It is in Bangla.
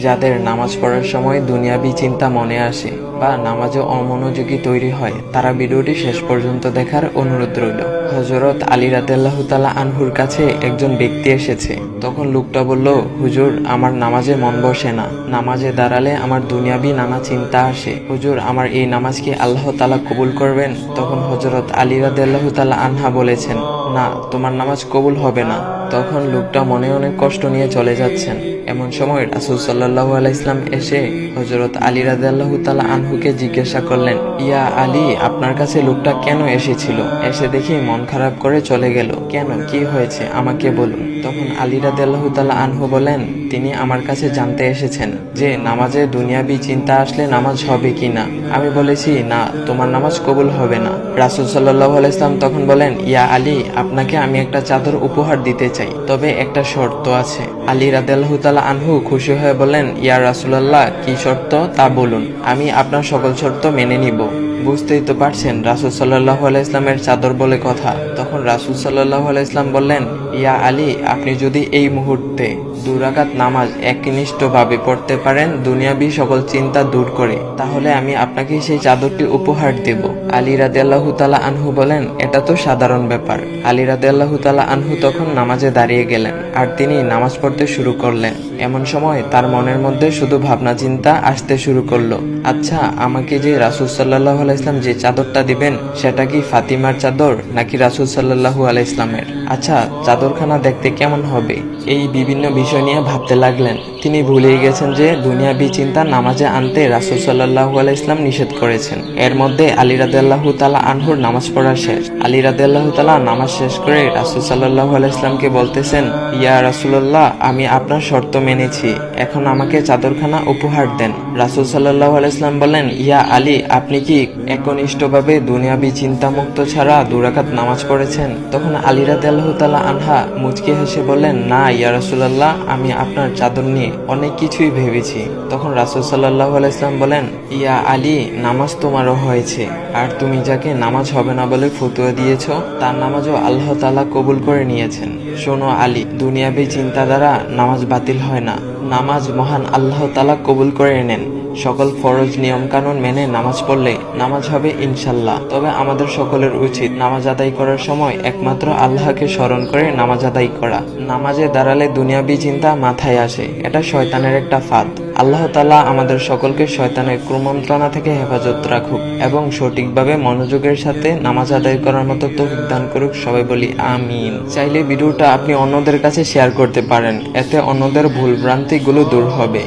যাদের নামাজ পড়ার সময় দুনিয়াবি চিন্তা মনে আসে বা নামাজে অমনোযোগী তৈরি হয়, তারা ভিডিওটি শেষ পর্যন্ত দেখার অনুরোধ রইল। হযরত আলী রাদিয়াল্লাহু তাআলা আনহুর কাছে একজন ব্যক্তি এসেছে। তখন লোকটা বলল, হুজুর, আমার নামাজে মন বসে না। নামাজে দাঁড়ালে আমার দুনিয়াবি নানা চিন্তা আসে। হুজুর, আমার এই নামাজ কি আল্লাহ তাআলা কবুল করবেন? তখন হযরত আলী রাদিয়াল্লাহু তাআলা আনহা বলেছেন, না, তোমার নামাজ কবুল হবে না। তখন লোকটা মনে অনেক কষ্ট নিয়ে চলে যাচ্ছেন। এমন সময় রাসূল সাল্লাল্লাহু আলাইহি ওয়াসাল্লাম এসে হযরত আলী রাদিয়াল্লাহু তাআলা আনহুকে জিজ্ঞাসা করলেন, ইয়া আলী, আপনার কাছে লোকটা কেন এসেছিল? এসে দেখি মন খারাপ করে চলে গেল। কেন, কি হয়েছে, আমাকে বলুন। তখন আলী রাদিয়াল্লাহু তাআলা আনহু বলেন, তিনি আমার কাছে জানতে এসেছেন যে নামাজে দুনিয়াবি চিন্তা আসলে নামাজ হবে কিনা। আমি বলেছি, না, তোমার নামাজ কবুল হবে না। রাসূল সাল্লাল্লাহু আলাইহি ওয়াসাল্লাম তখন বলেন, ইয়া আলী, আপনাকে আমি একটা চাদর উপহার দিতে চাই, তবে একটা শর্ত আছে। আলী রাদিয়াল্লাহু তাআলা আনহু খুশি হয়ে বলেন, ইয়া রাসূলুল্লাহ, কি শর্ত তা বলুন, আমি আপনার সকল শর্ত মেনে নিব। বুঝতেই তো পারছেন রাসূল সাল্লাল্লাহু আলাইহি ওয়াসাল্লামের চাদর বলে কথা। তখন রাসূল সাল্লাল্লাহু আলাইহি ওয়াসাল্লাম বললেন, ইয়া আলী, আপনি যদি এই মুহূর্তে 2 রাকাত নামাজ একনিষ্ঠভাবে পড়তে পারেন দুনিয়াবি সকল চিন্তা দূর করে, তাহলে আমি আপনাকে সেই চাদরটি উপহার দেব। আলী রাদিয়াল্লাহু তাআলা আনহু বলেন, এটা তো সাধারণ ব্যাপার। আলী রাদিয়াল্লাহু তাআলা আনহু তখন নামাজে দাঁড়িয়ে গেলেন আর তিনি নামাজ পড়তে শুরু করলেন। এমন সময় তার মনের মধ্যে শুধু ভাবনা চিন্তা আসতে শুরু করলো, আচ্ছা, আমাকে যে রাসূল সাল্লাল্লাহু আলাইহি ওয়াসাল্লাম যে চাদরটা দিবেন, সেটা কি ফাতিমার চাদর নাকি রাসূল সাল্লাল্লাহু আলাইহি ওয়াসাল্লামের? আচ্ছা, চাদরখানা দেখতে কেমন হবে? এই বিভিন্ন বিষয় নিয়ে ভাবতে লাগলেন। তিনি ভুলেই গেছেন যে দুনিয়াবি চিন্তা নামাজে আনতে রাসূল সাল্লাল্লাহু আলাইহি ওয়াসাল্লাম নিষেধ করেছেন। এর মধ্যে আলী রাদিয়াল্লাহু তাআলা আনহুর নামাজ পড়া শেষ। আলী রাদিয়াল্লাহু তাআলা নামাজ শেষ করে রাসূল সাল্লাল্লাহু আলাইহি ওয়াসাল্লামকে বলতেছেন, ইয়া রাসূলুল্লাহ, আমি আপনার শর্ত মেনেছি, এখন আমাকে চাদরখানা উপহার দেন। রাসূল সাল্লাল্লাহু আলাইহি ওয়াসাল্লাম বলেন, ইয়া আলী, আপনি কি একনিষ্ঠভাবে দুনিয়াবি চিন্তামুক্ত ছাড়া 2 রাকাত নামাজ পড়েছেন? তখন আলী রাদিয়াল্লাহু তাআলা আনহা মুচকি হেসে বললেন, না ইয়া রাসূলুল্লাহ, আমি আপনার চাদর নিয়ে অনেক কিছুই ভেবেছি। তখন রাসূল সাল্লাল্লাহু আলাইহি ওয়াসাল্লাম বলেন, ইয়া আলী, নামাজ তোমারও হয়েছে, আর তুমি যাকে নামাজ হবে না বলে ফতোয়া দিয়েছো, তার নামাজও আল্লাহ তাআলা কবুল করে নিয়েছেন। শোনো আলী, দুনিয়াবি চিন্তা দ্বারা নামাজ বাতিল হয় না, নামাজ মহান আল্লাহ তাআলা কবুল করে নেন। সকল ফরজ নিয়ম কানুন মেনে নামাজ পড়লে নামাজ হবে ইনশাল্লাহ। তবে আমাদের সকলের উচিত নামাজ আদায় করার সময় একমাত্র আল্লাহকে স্মরণ করে নামাজ আদায় করা। নামাজে দাঁড়ালে দুনিয়াবি চিন্তা মাথায় আসে, এটা শয়তানের একটা ফাঁদ। আল্লাহ তাআলা আমাদের সকলকে শয়তানের কুমন্ত্রণা থেকে হেফাজত রাখুক এবং সঠিকভাবে মনোযোগের সাথে নামাজ আদায় করার মতো তৌফিক দান করুক। সবাই বলি আমিন। চাইলে ভিডিওটা আপনি অন্যদের কাছে শেয়ার করতে পারেন, এতে অন্যদের ভুল ভ্রান্তিগুলো দূর হবে।